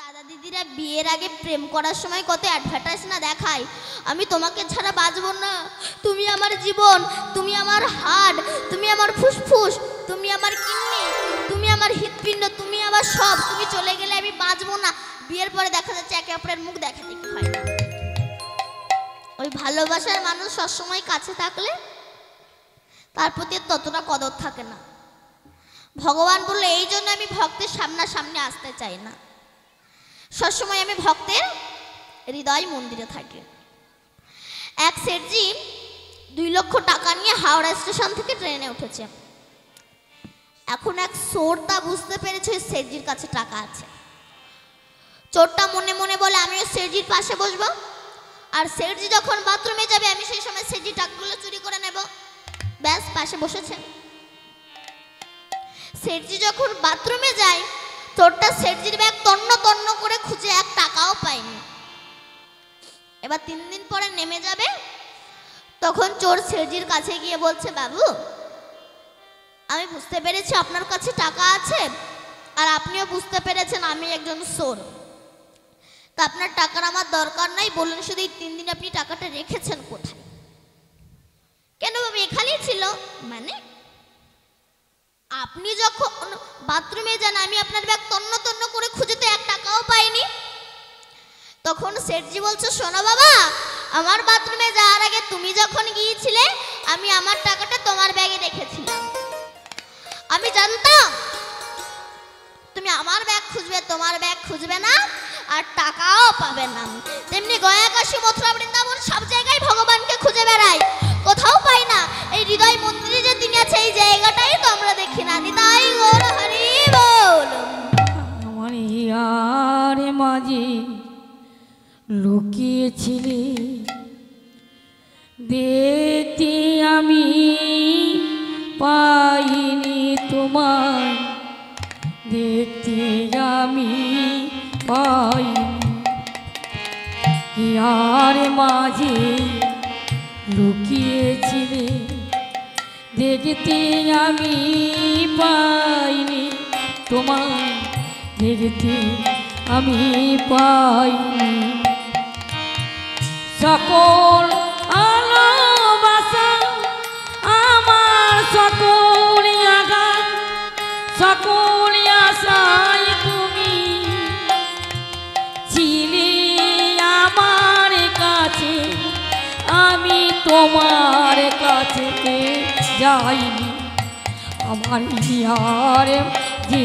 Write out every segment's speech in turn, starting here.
দাদা দিদিরা বিয়ের আগে প্রেম করার সময় কত অ্যাডভার্টাইজ না দেখায়, আমি তোমাকে ছাড়া বাঁচব না, তুমি আমার জীবন, তুমি আমার হাড়, তুমি আমার ফুসফুস, তুমি আমার কিডনি, তুমি আমার হৃৎপিণ্ড, তুমি আমার সব, তুমি চলে গেলে আমি বাঁচব না। বিয়ের পরে দেখা যাচ্ছে একে অপরের মুখ দেখা দেখি হয় না। ওই ভালোবাসার মানুষ সবসময় কাছে থাকলে তার প্রতি ততটা কদর থাকে না। ভগবান বললো এই জন্য আমি ভক্তের সামনাসামনি আসতে চাই না, সবসময় আমি ভক্তের হৃদয় মন্দিরে থাকি। এক সেটজি 2 লক্ষ টাকা নিয়ে হাওড়া স্টেশন থেকে ট্রেনে উঠেছে। এখন এক চোর তা বুঝতে পেরেছে ওই সেটজির কাছে টাকা আছে। চোরটা মনে মনে বলে আমিও সেটজির পাশে বসবো, আর সেটজি যখন বাথরুমে যাবে আমি সেই সময় সেটজি টাকাগুলো চুরি করে নেব। ব্যাস, পাশে বসেছে। সেটজি যখন বাথরুমে যায়, চোরটা সেটজির ব্যাগ তন্ন তন্ন করে খুঁজে 1 টাকাও পায়নি। এবার 3 দিন পরে নেমে যাবে, তখন চোর সেটজির কাছে গিয়ে বলছে, বাবু আমি বুঝতে পেরেছি আপনার কাছে টাকা আছে, আর আপনিও বুঝতে পেরেছেন আমি একজন চোর, তা আপনার টাকার আমার দরকার নাই, বলুন শুধু এই 3 দিন আপনি টাকাটা রেখেছেন কোথায়? কেন বাবু এখানেই ছিল। মানে আপনি যখন বাথরুমে যান আমি আপনার ব্যাগ তন্ন তন্ন করে খুঁজে তো 1 টাকাও পাইনি। তখন সেটজি বলছে, শোনো বাবা, আমার বাথরুমে যাওয়ার আগে তুমি যখন গিয়েছিলে আমি আমার টাকাটা তোমার ব্যাগে রেখেছিলাম। আমি জানতাম তুমি আমার ব্যাগ খুঁজবে, তোমার ব্যাগ খুঁজবে না, আর টাকাও পাবে না। তেমনি গয়া, কাশী, মথুরা, বৃন্দাবন সব জায়গায় ভগবানকে খুঁজে বেড়াই, কোথাও পাই না। এই হৃদয় মন্দিরে যে তিনি আছে এই জায়গাটাই তো আমরা দেখি না। নিতাই গৌর হরি বল। আমার হিয়ার মাঝে লুকিয়েছিলে, দেখতে আমি পাইনি তোমায়, দেখতে আমি পাইনি। হিয়ার মাঝে লুকিয়েছিলে, দেখতে আমি পাইনি তোমায়, দেখতে আমি পাইনি। সকল ভালোবাসা আমার, সকল আঘাত, সকল আশায় তুমি ছিলে আমার কাছে, আমি তোমার কাছে যাইনি। আমার হিয়ার যে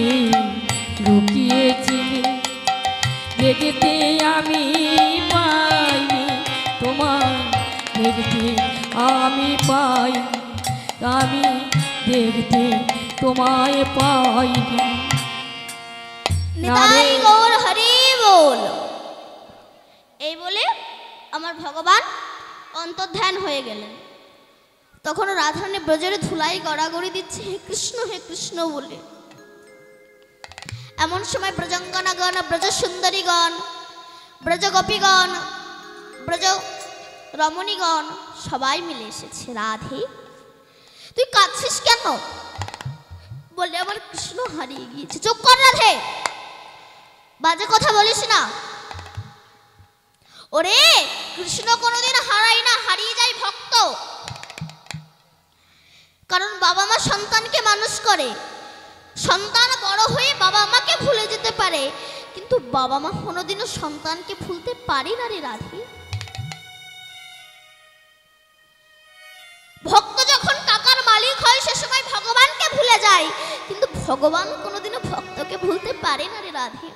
লুকিয়েছিলে, দেখতে আমি পাইনি তোমায়, দেখতে আমি পাইনি, আমি দেখতে তোমায় পাইনি। নিতাই গৌর হরি বল। এই বলে আমার ভগবান অন্তর্ধান হয়ে গেলেন। তখন রাধারানী ব্রজের ধুলাই গড়াগড়ি দিচ্ছে হে কৃষ্ণ বলে। এমন সময় ব্রজঙ্গনাগণ, ব্রজ সুন্দরীগণ, ব্রজ গোপীগণ, ব্রজ রমণীগণ সবাই মিলে এসেছে। রাধে তুই কাঁদছিস কেন? বলে আমার কৃষ্ণ হারিয়ে গিয়েছে। চুপ কর রাধে, বাজে কথা বলিস না। ওরে কৃষ্ণ কোনোদিন হারায় না, হারিয়ে যায় ভক্ত। কারণ বাবা মা সন্তানকে মানুষ করে, সন্তান বড় হয়ে বাবা মাকে ভুলে যেতে পারে, কিন্তু বাবা মা কোনোদিনও সন্তানকে ভুলতে পারে না রে রাধে। ভক্ত যখন টাকার মালিক হয় সে সময় ভগবানকে ভুলে যায়, কিন্তু ভগবান কোনোদিনও ভক্তকে ভুলতে পারে না রে রাধে।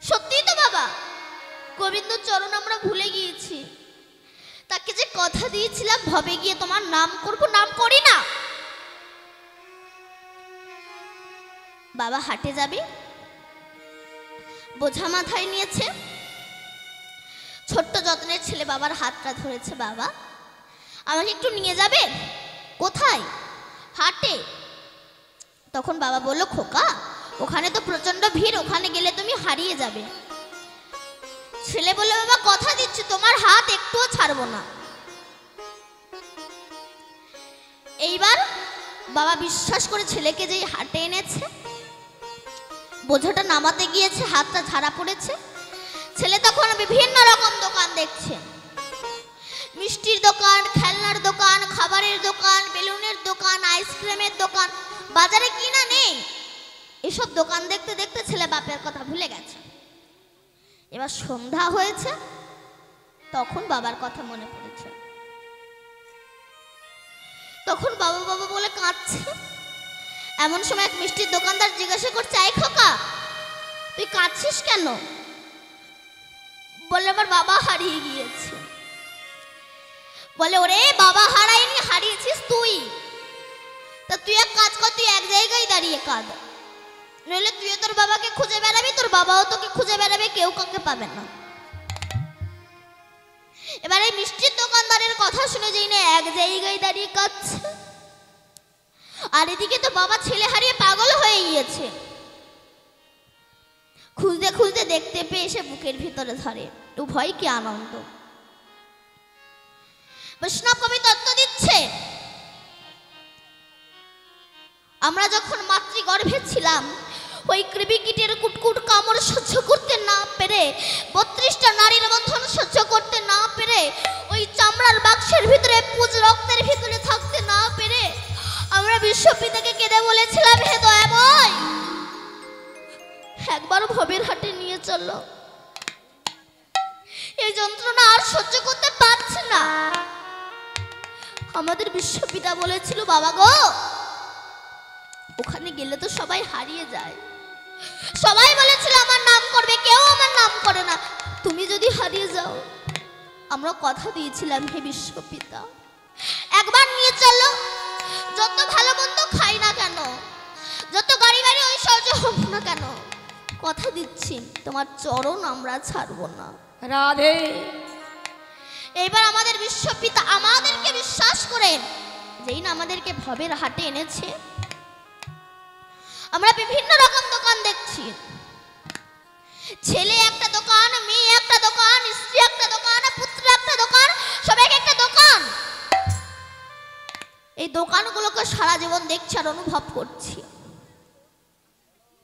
সত্যি তো বাবা, গোবিন্দ চরণ আমরা ভুলে গিয়েছি। তাকে যে কথা দিয়েছিলাম ভবে গিয়ে তোমার নাম করব, নাম করি না। বাবা হাটে যাবে, বোঝা মাথায় নিয়েছে, ছোট্ট যত্নের ছেলে বাবার হাতটা ধরেছে। বাবা আমাকে একটু নিয়ে যাবে? কোথায়? হাটে। তখন বাবা বলল, খোকা ওখানে তো প্রচন্ড ভিড়, ওখানে গেলে তুমি হারিয়ে যাবে। ছেলে বলল, বাবা কথা দিচ্ছি তোমার হাত একটুও ছাড়বো না। এইবার বাবা বিশ্বাস করে ছেলেকে যেই হাটে এনেছে, বোঝাটা নামাতে গিয়েছে, হাতটা ঝাড়া পড়েছে। ছেলে তখন বিভিন্ন রকম দোকান দেখছে, মিষ্টির দোকান, খেলনার দোকান, খাবারের দোকান, বেলুনের দোকান, আইসক্রিমের দোকান, বাজারে কিনা নেই। এসব দোকান দেখতে দেখতে ছেলে বাপের কথা ভুলে গেছে। এবার সন্ধ্যা হয়েছে, তখন বাবার কথা মনে পড়েছে। তখন বাবা বাবা বলে কাঁদছে। এমন সময় এক মিষ্টির দোকানদার জিজ্ঞাসা করছে, এই খোকা, তুই কাঁদছিস কেন? বলে, আমার বাবা হারিয়ে গিয়েছে। বলে, ওরে বাবা হারায়নি, হারিয়েছিস তুই। তা তুই এক কাজ কর, তুই এক জায়গায় দাঁড়িয়ে কাঁদ, নইলে তুইও তোর বাবাকে খুঁজে বেড়াবি, তোর বাবাও তোকে খুঁজে বেড়াবে, কেউ কাউকে পাবে না। এবার এই মিষ্টির দোকানদারের কথা শুনে যেই না এক জায়গায় দাঁড়িয়ে কাঁদছে, আর এদিকে তো বাবা ছেলে হারিয়ে পাগল হয়ে গিয়েছে। খুঁজতে খুঁজতে দেখতে পেয়ে এসে বুকের ভিতরে ধরে। উভয় কি আনন্দ! বৈষ্ণব কবি তত্ত্ব দিচ্ছে, আমরা যখন মাতৃগর্ভে ছিলাম, ওই কৃমিকীটের কুটকুট কামড় সহ্য করতে না পেরে, 32টা নারীর বন্ধন সহ্য করতে না পেরে, ওই চামড়ার বাক্সের ভিতরে পুজ রক্তের ভিতরে থাকতে না পেরে আমরা বিশ্বপিতাকে কেঁদে বলেছিলাম, হে দয়াময়, একবার ভবের হাটে নিয়ে চলো, এই যন্ত্রণা আর সহ্য করতে পারছি না। আমাদের বিশ্বপিতা বলেছিল, বাবা গো, ওখানে গেলে তো সবাই হারিয়ে যায়, সবাই বলেছিল আমার নাম করবে, কেউ আমার নাম করে না, তুমি যদি হারিয়ে যাও, আমরা কথা দিয়েছিলাম হে বিশ্বপিতা, একবার নিয়ে চলো, যত ভালো মন্দ খাই না কেন, যত গাড়ি বাড়ি ঐশ্বর্য হোক না কেন, কথা দিচ্ছি তোমার চরণ আমরা ছাড়বো না। রাধে। এইবার আমাদের বিশ্বপিতা আমাদেরকে বিশ্বাস করে যেই না আমাদেরকে ভবের হাটে এনেছে, আমরা বিভিন্ন রকম দোকান দেখছি, ছেলে একটা দোকান, মেয়ে একটা দোকান, স্ত্রী একটা দোকান, পুত্র একটা দোকান, সবাই একটা দোকান। এই দোকানগুলোকে সারা জীবন দেখছি আর অনুভব করছি।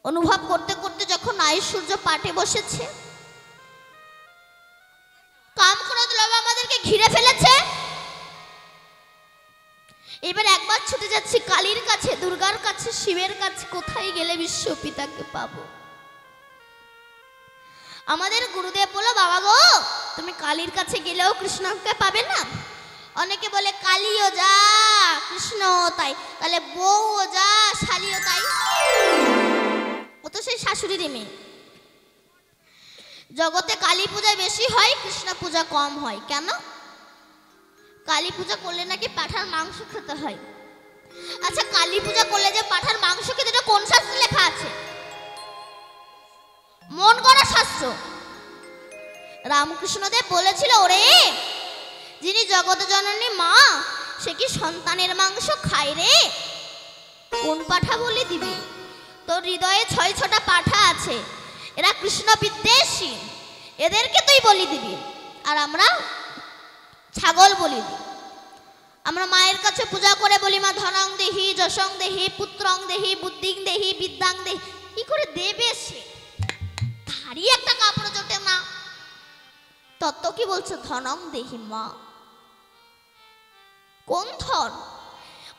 অনুভব করতে করতে যখন আয়ুসূর্য পাটে বসেছে, কাম ক্রোধ লোভ আমাদেরকে ঘিরে ফেলেছে, এবার একবার ছুটে যাচ্ছি কালীর কাছে, দুর্গার কাছে, শিবের কাছে, কোথায় গেলে বিশ্বপিতাকে পাবো। আমাদের গুরুদেব বলো, বাবা গো, তুমি কালীর কাছে গেলেও কৃষ্ণকে পাবে না। অনেকে বলে কালীও যা, কৃষ্ণও তাই, তাহলে বউও যা, শালীও তাই। ও তো সেই শাশুড়ির মেয়ে। জগতে কালী পূজা বেশি হয়, কৃষ্ণ পূজা কম হয়। কেন? কালী পূজা করলে নাকি পাঁঠার মাংস খেতে হয়। আচ্ছা, কালী পূজা করলে যে পাঁঠার মাংস খেতে, এটা কোন শাস্ত্রে লেখা আছে? মন করা শাস্ত্র। রামকৃষ্ণদেব বলেছিল, ওরে, যিনি জগৎ জননী মা, সে কি সন্তানের মাংস খায় রে? কোন পাঠা বলে দিবি? তোর হৃদয়ে 6টা পাঠা আছে, এরা কৃষ্ণ বিদ্বেষী, এদেরকে তুই বলি দিবি। আর আমরা ছাগল বলি দিই। আমরা মায়ের কাছে পূজা করে বলি, মা ধনং দেহি, যশং দেহি, পুত্রং দেহি, বুদ্ধিং দেহি, বিদ্যাং দেহি। কি করে দেবে সে? তারই একটা কাপড় জোটে না। তত্ত্ব কি বলছে? ধনং দেহি মা। কোন ধন?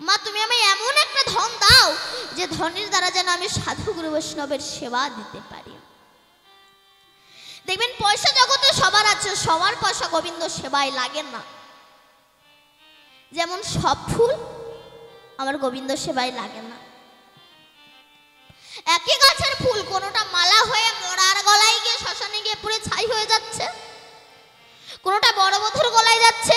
মা তুমি আমায় এমন একটা ধন দাও যে ধনের দ্বারা যেন আমি সাধু গুরু বৈষ্ণবের সেবা দিতে পারি। দেখবেন পয়সা জগতে সবার আছে, সবার পয়সা গোবিন্দ সেবায় লাগে না। যেমন সব ফুল আমার গোবিন্দ সেবায় লাগে না। একই গাছের ফুল, কোনোটা মালা হয়ে মরার গলায় গিয়ে শ্মশানে গিয়ে পুড়ে ছাই হয়ে যাচ্ছে, কোনোটা বড় বধুর গলায় যাচ্ছে,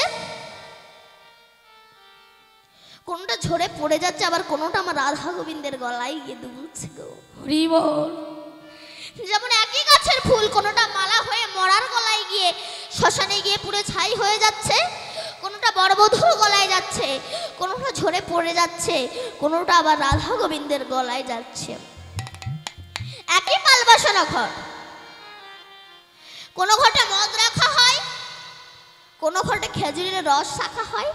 কোনটা ঝরে পড়ে যাচ্ছে, আবার কোনটা আমার রাধা গোবিন্দের গলায় গিয়ে দুলছে গো। হরি বল। যেমন একই গাছের ফুল, কোনটা মালা হয়ে মরার গলায় গিয়ে শ্মশানে গিয়ে পুড়ে ছাই হয়ে যাচ্ছে, কোনটা বড় বধুর গলায় যাচ্ছে, কোনটা ঝরে পড়ে যাচ্ছে, কোনটা আবার রাধা গোবিন্দের গলায় যাচ্ছে। একই মাল বসানো ঘর, কোনো ঘটে মদ রাখা হয়, কোনো ঘটে খেজুরের রস রাখা হয়,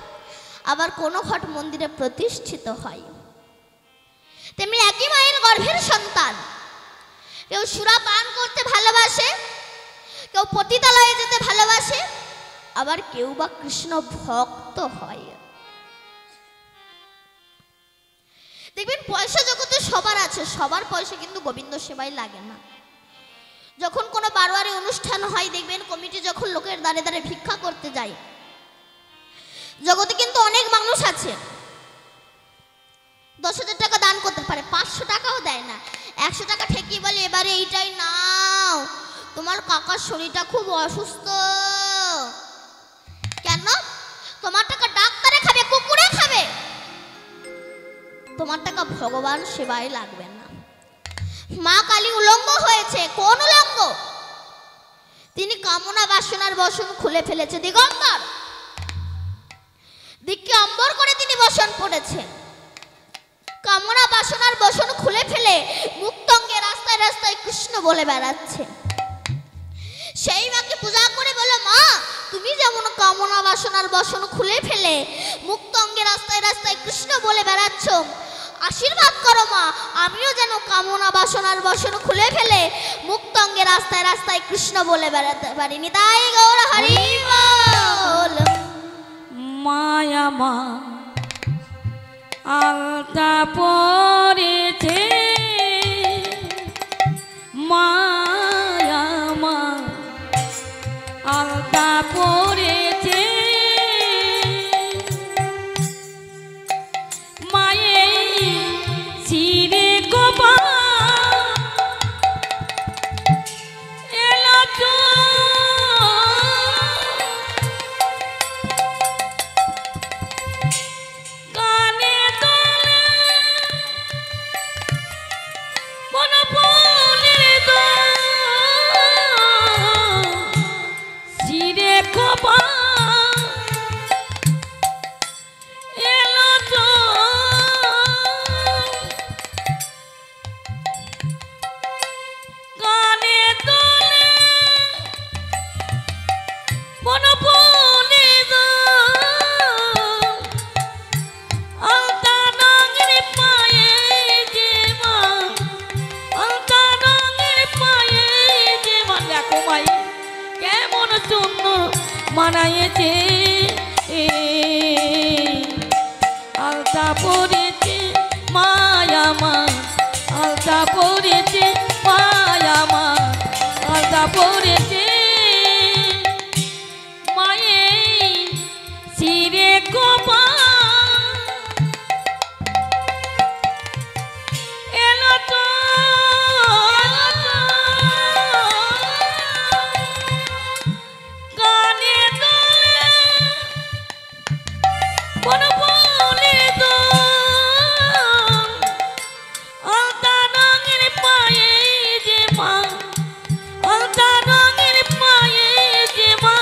আবার কোনো ঘট মন্দিরে প্রতিষ্ঠিত হয়। তেমনি একই মায়ের গর্ভের সন্তান, কেউ সুরা পান করতে ভালোবাসে, কেউ পতিতালয়ে যেতে ভালোবাসে, আবার কেউ বা কৃষ্ণ ভক্ত হয়। দেখবেন পয়সা জগতে সবার আছে, সবার পয়সা কিন্তু গোবিন্দ সেবায় লাগে না। যখন কোনো বারোয়ারি অনুষ্ঠান হয় দেখবেন কমিটি যখন লোকের দ্বারে দ্বারে ভিক্ষা করতে যায়, জগতে কিন্তু অনেক মানুষ আছে 10,000 টাকা দান করতে পারে, 500 টাকাও দেয় না, 100 টাকা ঠেকিয়ে বলে এবারে এইটাই নাও, তোমার কাকার শরীরটা খুব অসুস্থ। কেন? তোমার টাকা ডাক্তারে খাবে, কুকুরে খাবে, তোমার টাকা ভগবান সেবায় লাগবে না। মা কালী উলঙ্গ হয়েছে। কোন উলঙ্গ? তিনি কামনা বাসনার বসন খুলে ফেলেছে, দিগম্বর দিককে অম্বর করে তিনি বসন পড়েছে। কামনা বাসনার বসন খুলে ফেলে মুক্তঙ্গে রাস্তায় রাস্তায় কৃষ্ণ বলে বেড়াচ্ছে। সেই মাকে পূজা করে বলে, মা তুমি যেমন কামনা বাসনার বসন খুলে ফেলে মুক্তঙ্গে রাস্তায় রাস্তায় কৃষ্ণ বলে বেড়াচ্ছ, আশীর্বাদ করো মা আমিও যেন কামনা বাসনার বসন খুলে ফেলে মুক্তঙ্গে রাস্তায় রাস্তায় কৃষ্ণ বলে বেড়াতে পারি। নিতাই গৌর হরি বল। মায়া মা আলতা পরেছে, মায়া মা আলতা পরেছে, মায়ে চিরে গোপা এলো তো গানে দোলে বনফুলের দোল চিরে গোপা এলো তো গানে দোলে বনফুলের দোল আলতা রঙের পায়ে যে মা, আলতা রঙের পায়ে যে মা, দেখো মাই কেমন সুন্দর মানায়েছে, আলতা পরেছে মায়া মা, আলতা পরেছে মায়া মা, আলতা পরেছে মায়ে চিরে কোপা এলো তো গানে দোলে বনফুলের দোল আলতা রঙের পায়ে যে মা, আলতা রঙের পায়ে যে মা,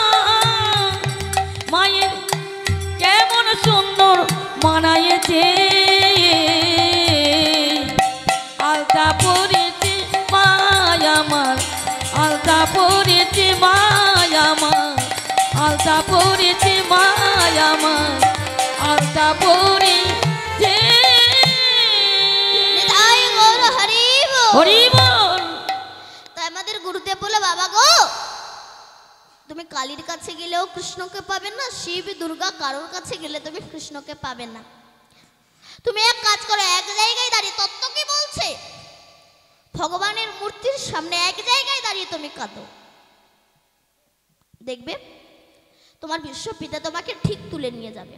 মায়ের কেমন সুন্দর মানায়েছে, আলতা পরেছে মায়া আমার, আলতা পরেছে মায়া আমার, আলতা পরেছে মায়া আমার, আলতা পরেছে। নিতাই গৌর হরি বল। হরি বল। তাই আমাদের গুরুদেব বলে, বাবা গো তুমি কালীর কাছে গেলেও কৃষ্ণকে পাবে না, শিব দুর্গা কারোর কাছে গেলে তুমি কৃষ্ণকে পাবে না। তুমি এক কাজ করো, এক জায়গায় দাঁড়িয়ে, তত্ত্ব কি বলছে, ভগবানের মূর্তির সামনে এক জায়গায় দাঁড়িয়ে তুমি কাঁদো, দেখবে তোমার বিশ্বপিতা তোমাকে ঠিক তুলে নিয়ে যাবে।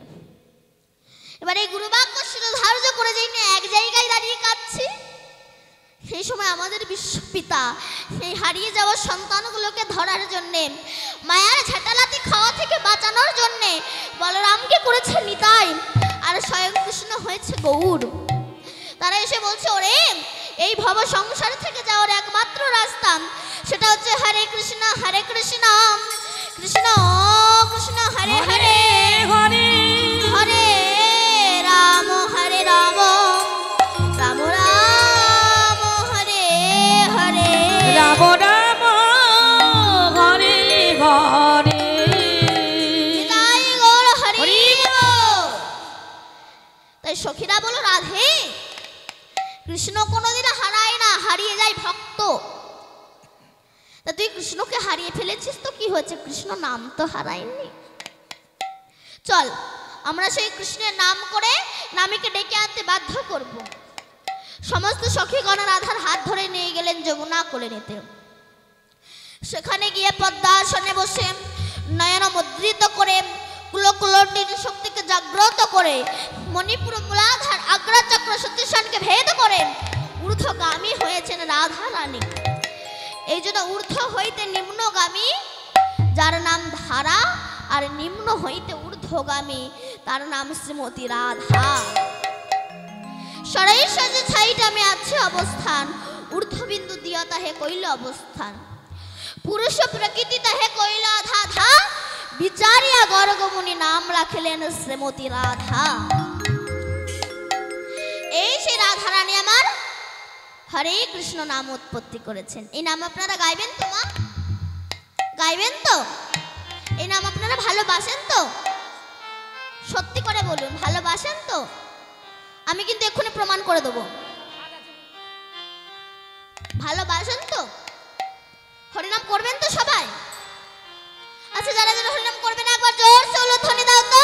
এবার এই গুরুবাক্য ধার্য করে যেই না এক জায়গায় দাঁড়িয়ে কাঁদছি, সেই সময় আমাদের বিশ্বপিতা সেই হারিয়ে যাওয়া সন্তানগুলোকে ধরার জন্যে, মায়ার ঝাঁটালাতি খাওয়া থেকে বাঁচানোর জন্যে বলরামকে করেছে নিতাই, আর স্বয়ং কৃষ্ণ হয়েছে গৌর। তারা এসে বলছে, ওরে এই ভব সংসার থেকে যাওয়ার একমাত্র রাস্তা সেটা হচ্ছে হরে কৃষ্ণ কৃষ্ণ কৃষ্ণ হরে হরে, হরে হরে রাম রাম রাম হরে হরে, রাম রাম হরে হরে। নিতাই গৌর হরি বল। তাই সখীরা বলো, রাধে কৃষ্ণ কোনোদিন হারায় না, হারিয়ে যায় ভক্ত। তা তুই কৃষ্ণকে হারিয়ে ফেলেছিস তো কি হয়েছে, কৃষ্ণ নাম তো হারায়নি। চল আমরা সেই কৃষ্ণের নাম করে নামীকে ডেকে আনতে বাধ্য করব। সমস্ত সখীগণ রাধার হাত ধরে নিয়ে গেলেন যমুনা কোলে নিতে। সেখানে গিয়ে পদ্মাসনে বসে নয়ন মুদ্রিত করে কুলকুলটির শক্তিকে জাগ্রত করে মণিপুর মূলাধার আগ্রা চক্র সতীশানকে ভেদ করে ঊর্ধ্বগামী হয়েছেন রাধা রানী। এই জন্য ঊর্ধ্ব হইতে নিম্নগামী, যার নাম ধারা, আর নিম্ন হইতে ঊর্ধ্বগামী, তার নাম শ্রীমতী রাধা। সরাই সাজে ছাইট আমি আছে অবস্থান, ঊর্ধ্ববিন্দু দিয়া তাহে কইল অবস্থান। পুরুষ প্রকৃতি তাহে কইল ধাধা, বিচারিয়া গর্গমুনি নাম রাখিলেন শ্রীমতী রাধা। এই সেই রাধা রানী আমার হরে কৃষ্ণ নাম উৎপত্তি করেছেন। এই নাম আপনারা গাইবেন তো মা? গাইবেন তো? এই নাম আপনারা ভালোবাসেন তো? সত্যি করে বলুন, ভালোবাসেন তো? আমি কিন্তু এক্ষুনি প্রমাণ করে দেবো। ভালোবাসেন তো? হরিনাম করবেন তো সবাই? আচ্ছা, যারা যারা হরিনাম করবেন একবার জোরসে উলুধ্বনি দাও তো।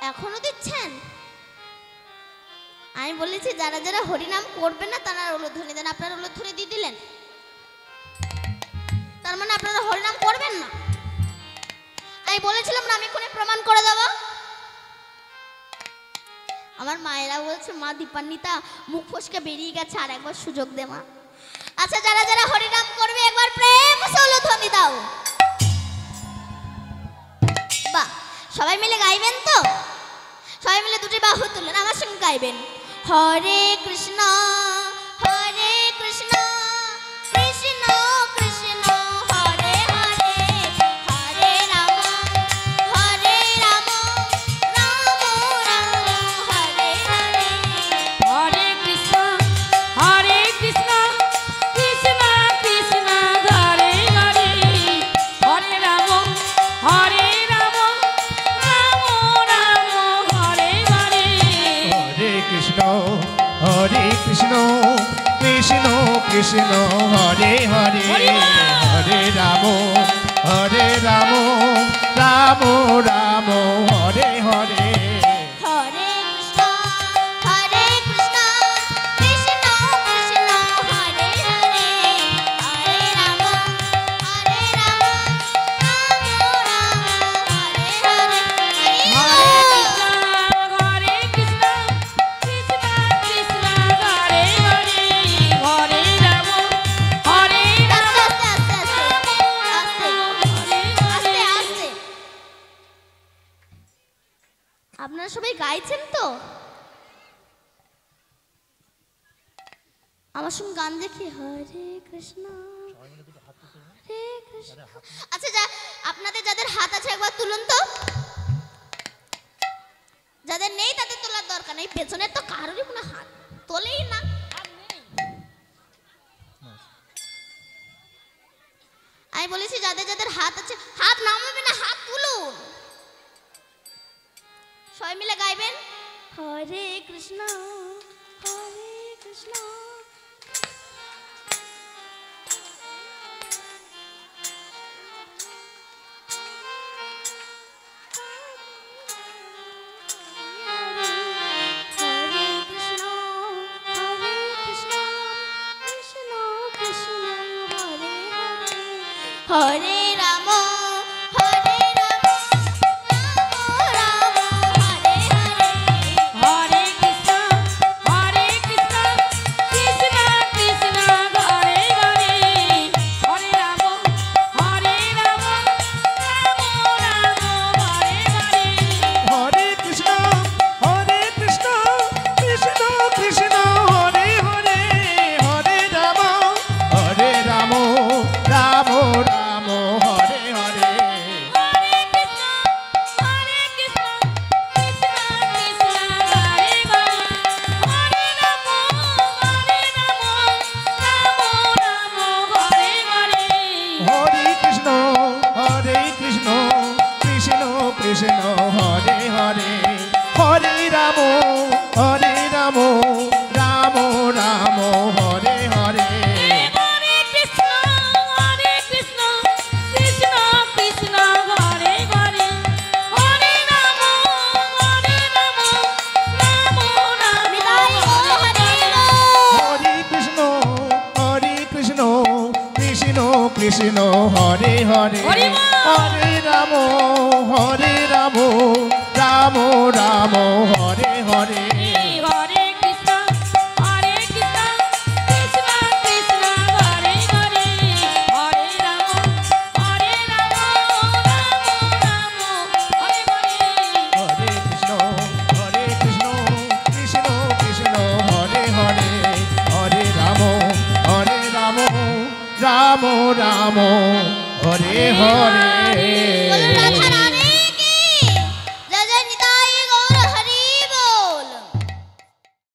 এখনো দিচ্ছেন? আমি বলেছি যারা যারা হরিনাম করবেন না তারা উলুধ্বনি দেন। আপনারা উলুধ্বনি দিয়ে দিলেন, তার মানে আপনারা হরিনাম করবেন না। আমি বলেছিলাম না আমি এক্ষুনি প্রমাণ করে দেব। আমার মায়েরা বলছে মা দীপান্বিতা মুখ ফসকে বেরিয়ে গেছে, আর একবার সুযোগ দে মা। আচ্ছা, যারা যারা হরিনাম করবে একবার প্রেম সে উলুধ্বনি দাও। বাহ, সবাই মিলে গাইবেন তো? সবাই মিলে দুটি বাহু তুলেন, আমার সঙ্গে গাইবেন। হরে কৃষ্ণ হরে কৃষ্ণ কৃষ্ণ কৃষ্ণ হরে হরে, হরে রাম হরে রাম রাম রাম হরে হরে। হরে কৃষ্ণ কৃষ্ণ কৃষ্ণ হরে হরে, হরে রাম রাম রাম হরে হরে। হরে কৃষ্ণ কৃষ্ণ কৃষ্ণ কৃষ্ণ হরে হরে, হরে রাম রাম রাম হরে হরে। হরে কৃষ্ণ কৃষ্ণ কৃষ্ণ কৃষ্ণ হরে হরে, হরে রাম রাম রাম হরে হরে। হরে কৃষ্ণ কৃষ্ণ কৃষ্ণ হরে হরে, হরে রাম আস্তে আস্তে আস্তে আস্তে আস্তে। আপনারা সবাই গাইছেন তো? আমার সঙ্গে গান দেখি হরে কৃষ্ণ হরে কৃষ্ণ। আচ্ছা, আপনাদের যাদের হাত আছে একবার তুলুন তো। যাদের নেই তাদের তোলার দরকার নেই, পেছনের তো কারোরই মনে হাত তোলেই না। আমি বলেছি যাদের যাদের হাত আছে হাত নামাবে না, হাত তুলুন। সবাই মিলে গাইবেন হরে কৃষ্ণ হরে কৃষ্ণ। হরে কৃষ্ণ হরে কৃষ্ণ কৃষ্ণ কৃষ্ণ হরে হরে, হরে রাম রাম হরে হরে। হরে কৃষ্ণ কৃষ্ণ কৃষ্ণ কৃষ্ণ হরে হরে, হরে রাম রাম হরে হরে। হরে কৃষ্ণ কৃষ্ণ কৃষ্ণ হরে হরে, হরে রাম রাম রাম কৃষ্ণ হরে হরে হরি বল। হরে রাম রাম রাম হরে হরে হরে কৃষ্ণ কৃষ্ণ কৃষ্ণ হরে হরে হরে রাম রাম রাম হরে হরে হরে কৃষ্ণ কৃষ্ণ কৃষ্ণ হরে হরে হরে রাম রাম রাম হরে হরে